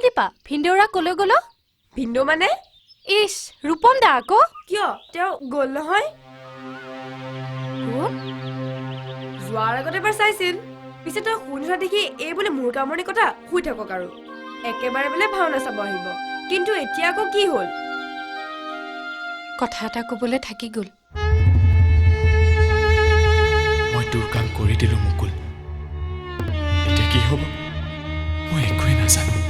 দীপা ভিন্দৌৰা কলৈ গ'ল ভিন্দৌ মানে ইছ ৰূপম দা আকৌ কিয় তেওঁ গ'ল নহয় যোৱাৰ আগতে এবাৰ চাইছিল পিছে তই শুনি হোৱা দেখি এই বোলে মোৰ কামৰণি কথা শুই থাকক আৰু একেবাৰে বোলে ভাওনা চাব আহিব কিন্তু এতিয়া আকৌ কি হ'ল কথা এটা ক'বলৈ থাকি গ'ল মই তোৰ কাম কৰি দিলো মুকুল এতিয়া কি হ'ব মই একোৱে নাজানো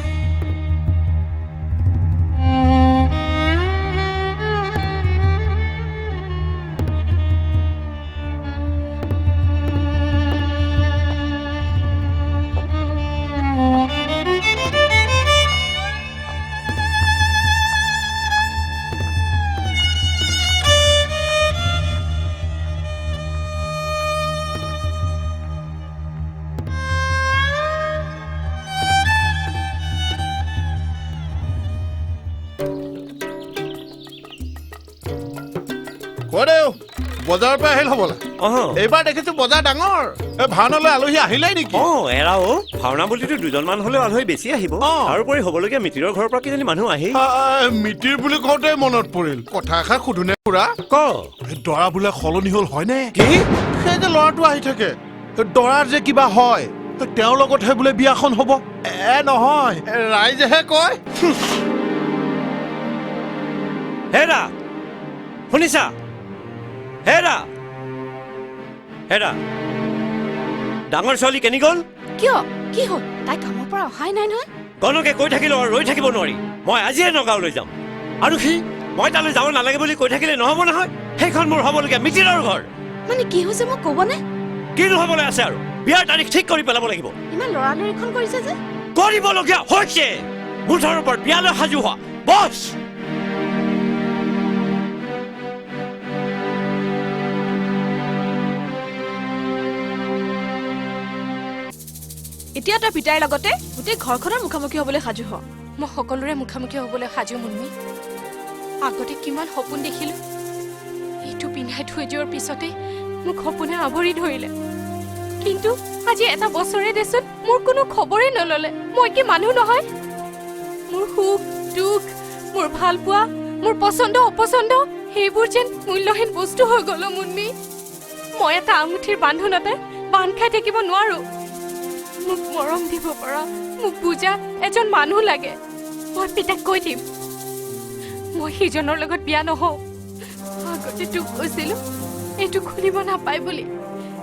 বজাৰৰ পৰা আহিল হ'বলা এইবাৰ দেখিছো বজাৰ ডাঙৰ ভাওনালৈ আলহী আহিলেই নেকি এৰা ভাওনা বুলিতো দুজনমান হলেও আলহী বেছি আহিব তাৰোপৰি হ'বলগীয়া মিতিৰৰ ঘৰৰ পৰা কিজানি মানুহ আহি মিতিৰ বুলি কওঁতে মনত পৰিল কথা এষাৰ সুধোনে খুৰা দৰা বোলে সলনি হ'ল হয়নে কি সেই যে ল'ৰাটো আহি থাকে দৰাৰ যে কিবা হয় তেওঁৰ লগতহে বোলে বিয়াখন হ'ব নহয় ৰাইজেহে কয় হেৰা শুনিছা হেৰা হেৰা ডাঙৰ ছোৱালী কেনি গ'ল কিয় কি হ'ল তাই কামৰ পৰা অহাই নাই নহয় কনকে কৈ থাকিলে আৰু ৰৈ থাকিব নোৱাৰি মই আজিয়ে নগাঁৱলৈ যাম আৰু সি মই তালৈ যাব নালাগে বুলি কৈ থাকিলে নহ'ব নহয় সেইখন মোৰ হ'বলগীয়া মিতিৰৰ ঘৰ মানে কি হৈছে মোক ক'বনে কি নহ'বলৈ আছে আৰু বিয়াৰ তাৰিখ ঠিক কৰি পেলাব লাগিব ইমান লৰালৰিখন কৰিছে যে কৰিবলগীয়া হৈছে মুঠৰ ওপৰত বিয়ালৈ সাজু হোৱা বছ এতিয়া তই পিতাইৰ লগতে গোটেই ঘৰখনৰ মুখামুখি হ'বলৈ সাজু হ মই সকলোৰে মুখামুখি হ'বলৈ সাজু মুন্মি আগতে কিমান সপোন দেখিলো এইটো পিন্ধাই থৈ যোৱাৰ পিছতে মোক সপোনে আৱৰি ধৰিলে কিন্তু আজি এটা বছৰে দেচোন মোৰ কোনো খবৰে নললে মই কি মানুহ নহয় মোৰ সুখ দুখ মোৰ ভাল পোৱা মোৰ পচন্দ অপচন্দ সেইবোৰ যেন মূল্যহীন বস্তু হৈ গ'ল মুন্মি মই এটা আঙুঠিৰ বান্ধোনতে বান্ধ খাই থাকিব নোৱাৰো মোক মৰম দিব পৰা মোক বুজা এজন মানুহ লাগে মই পিতাক কৈ দিম মই সিজনৰ লগত বিয়া নহওঁ আগতে তোক কৈছিলো এইটো খুলিব নাপায় বুলি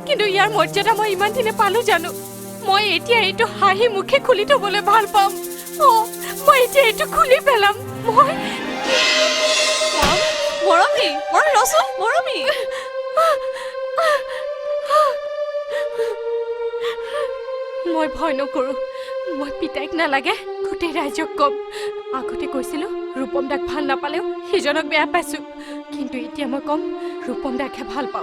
কিন্তু ইয়াৰ মৰ্যাদা মই ইমান দিনে পালো জানো মই এতিয়া এইটো হাঁহি মুখে খুলি থবলৈ ভাল পাম মই এতিয়া এইটো খুলি পেলাম মই মৰমী ৰচোন মৰমী মই ভয় নকৰো মই পিতাইক নালাগে গোটেই ৰাইজক কম আগতে কৈছিলো ৰূপম দাক ভাল নাপালেও সিজনক বেয়া পাইছো কিন্তু এতিয়া মই কম ৰূপম দাকহে ভাল পাওঁ